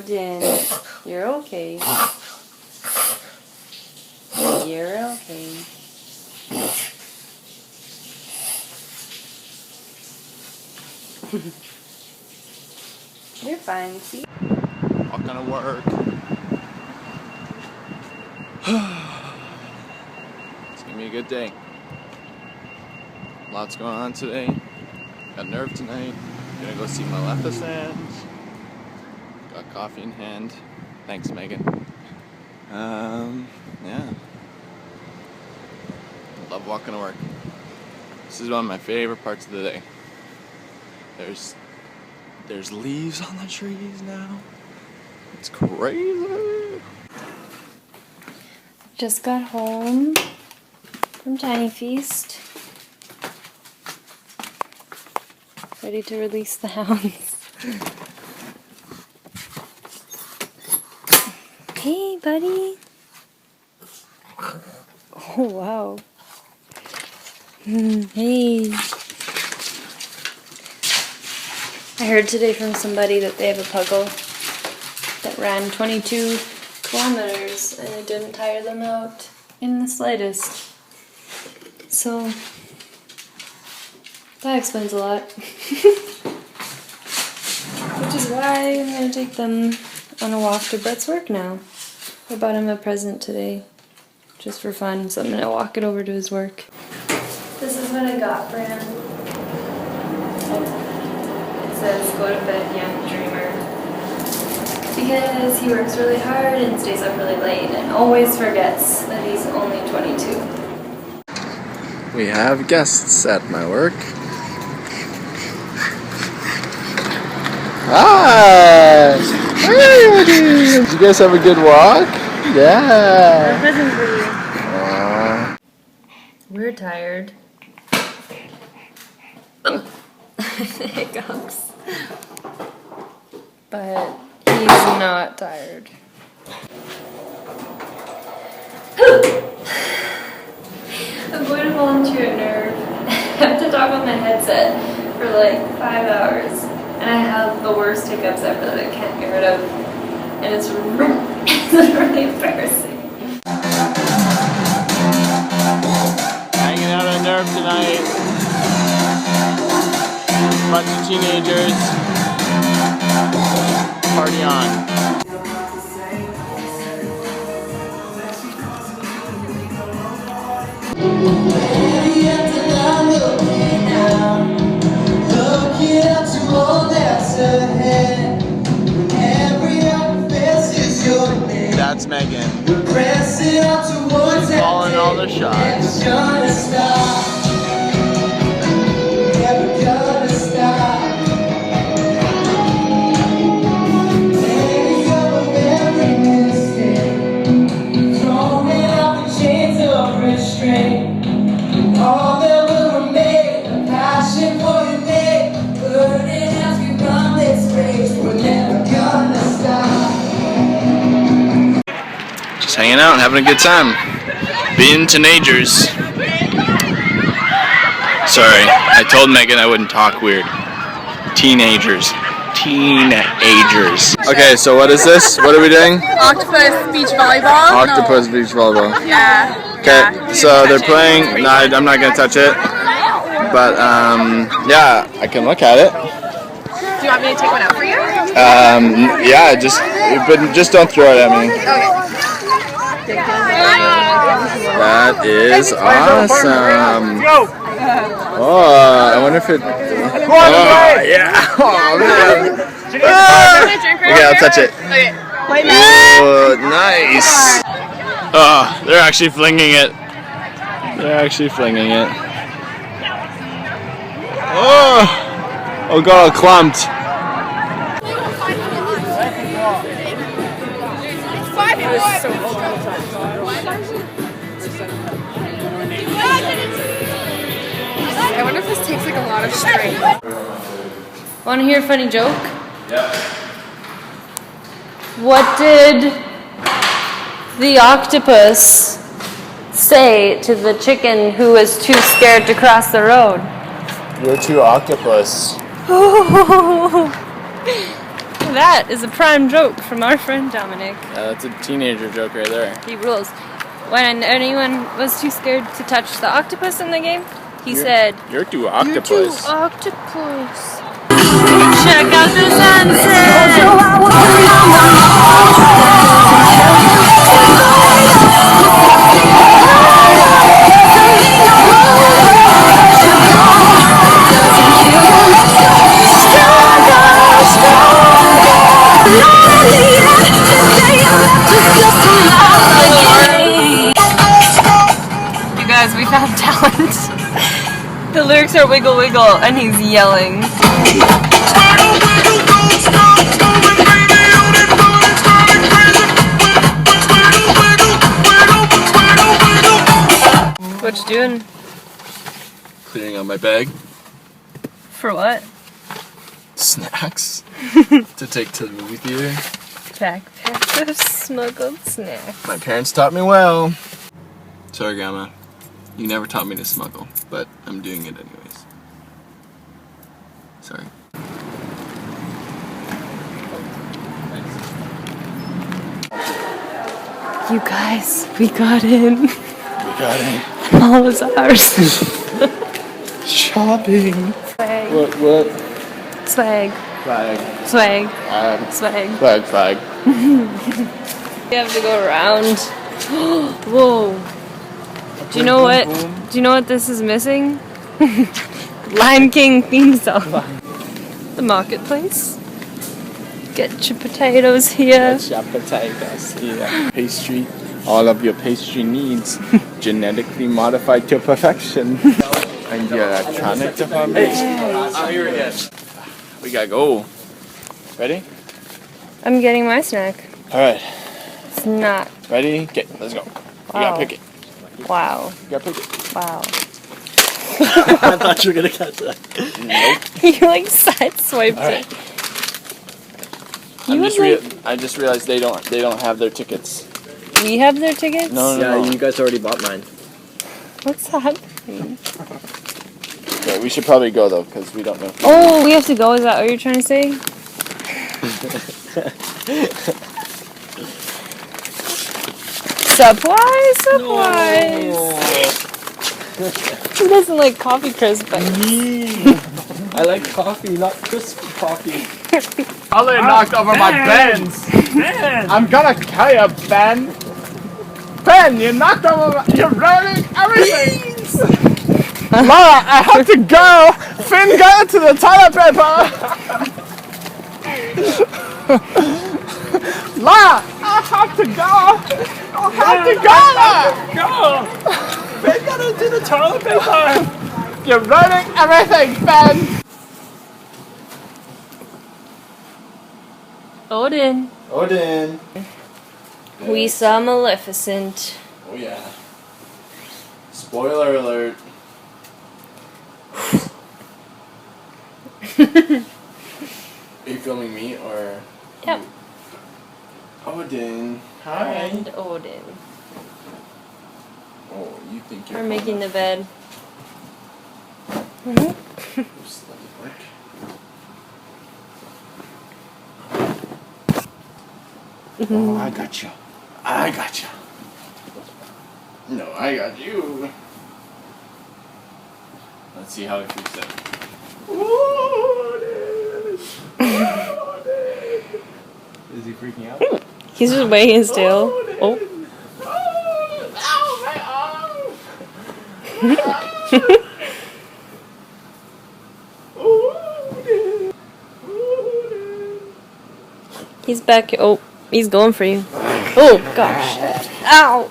Jen. You're okay. You're okay. You're fine, see? Not gonna work. It's gonna be a good day. Lots going on today. Got nerve tonight. Gonna go see Maleficent. Got coffee in hand. Thanks, Megan. Yeah. Love walking to work. This is one of my favorite parts of the day. There's leaves on the trees now. It's crazy. Just got home from Tiny Feast. Ready to release the hounds. Hey, buddy. Oh, wow. Hey. I heard today from somebody that they have a puggle that ran 22 kilometers and it didn't tire them out in the slightest. So, that explains a lot. Which is why I'm going to take them on a walk to Brett's work now. I bought him a present today, just for fun, so I'm going to walk it over to his work. This is what I got for him. It says, go to bed, young dreamer. Because he works really hard and stays up really late and always forgets that he's only 22. We have guests at my work. Hi! Hey, did you guys have a good walk? Yeah! A present for you. We're tired. Hiccups. But he's not tired. I'm going to volunteer at Nerve. I have to talk on my headset for like 5 hours. And I have the worst hiccups ever that I can't get rid of. And it's really embarrassing. Hanging out at Nerve tonight. Bunch of teenagers. Party on. That's Megan. Calling all the shots. Just hanging out and having a good time. Being teenagers. Sorry, I told Megan I wouldn't talk weird. Teenagers. Teenagers. Okay, so what is this? What are we doing? Octopus beach volleyball. Octopus beach volleyball. Yeah. Okay, so they're playing. No, I'm not gonna touch it. But yeah, I can look at it. Do you want me to take one out for you? Yeah, just don't throw it at me. Okay. That is awesome. Oh, I wonder if it. Oh, yeah. Oh, man. Okay, I'll touch it. Okay. Oh, nice. Oh, they're actually flinging it. They're actually flinging it. Oh, got all clumped. I wonder if this takes like a lot of strength. Want to hear a funny joke? Yeah. What did the octopus say to the chicken who was too scared to cross the road? You're too octopus. That is a prime joke from our friend Dominic. That's a teenager joke right there. He rules. When anyone was too scared to touch the octopus in the game, he said, You're too octopus. "You're too octopus." Check out the sunset! You guys, we found talent. The lyrics are wiggle wiggle and he's yelling. What you doing? Clearing out my bag. For what? Snacks to take to the movie theater. Backpack of smuggled snacks. My parents taught me well. Sorry, Grandma. You never taught me to smuggle, but I'm doing it anyways. Sorry. You guys, we got in. We got it. The mall is ours. Shopping. Swag. What? Swag. Flag. Swag. Swag. Flag. We have to go around. Whoa. Do you know what? Do you know what this is missing? Lion King theme song. The marketplace. Get your potatoes here. Get your potatoes here. Pastry. All of your pastry needs. Genetically modified to perfection. And your electronic department. Oh, here it is. We gotta go. Ready? I'm getting my snack. Alright. It's not. Ready? Get. Let's go. You gotta pick it. Wow. You gotta pick it. Wow. I thought you were gonna catch that. Nope. You like sideswiped Alright. it. You I just realized they don't have their tickets. We have their tickets? No. Yeah, you guys already bought mine. What's that? Yeah, we should probably go though, because we don't know. Oh, we have to go? Is that what you're trying to say? Supplies. Who doesn't like coffee crisp? I like coffee, not crispy coffee. Ollie knocked over my Benz. I'm gonna kill you, Ben. Ben, you knocked over my... You're ruining everything. Laura, I have to go. Finn, go to the toilet paper. Laura, I have to go. I have to go. Go. They gotta do the toilet paper. You're ruining everything, Ben. Odin. We saw Maleficent. Oh yeah. Spoiler alert. Are you filming me or? Yep. Odin. Hi. And Odin. Oh, you think you're We're making the bed. Oops, let me work. Oh, I got you. No, I got you. Let's see how it keeps it. Is he freaking out? He's just wagging his tail. Oh. He's back. Oh, he's going for you. Oh, gosh. Ow.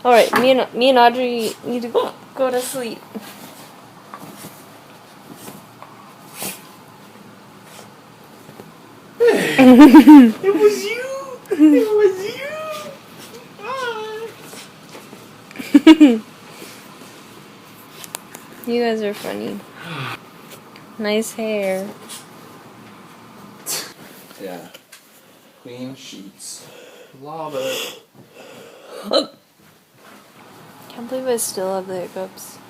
All right, me and Audrey need to go to sleep. It was you. You guys are funny. Nice hair. Yeah. Clean sheets. Love it. Can't believe I still have the hiccups.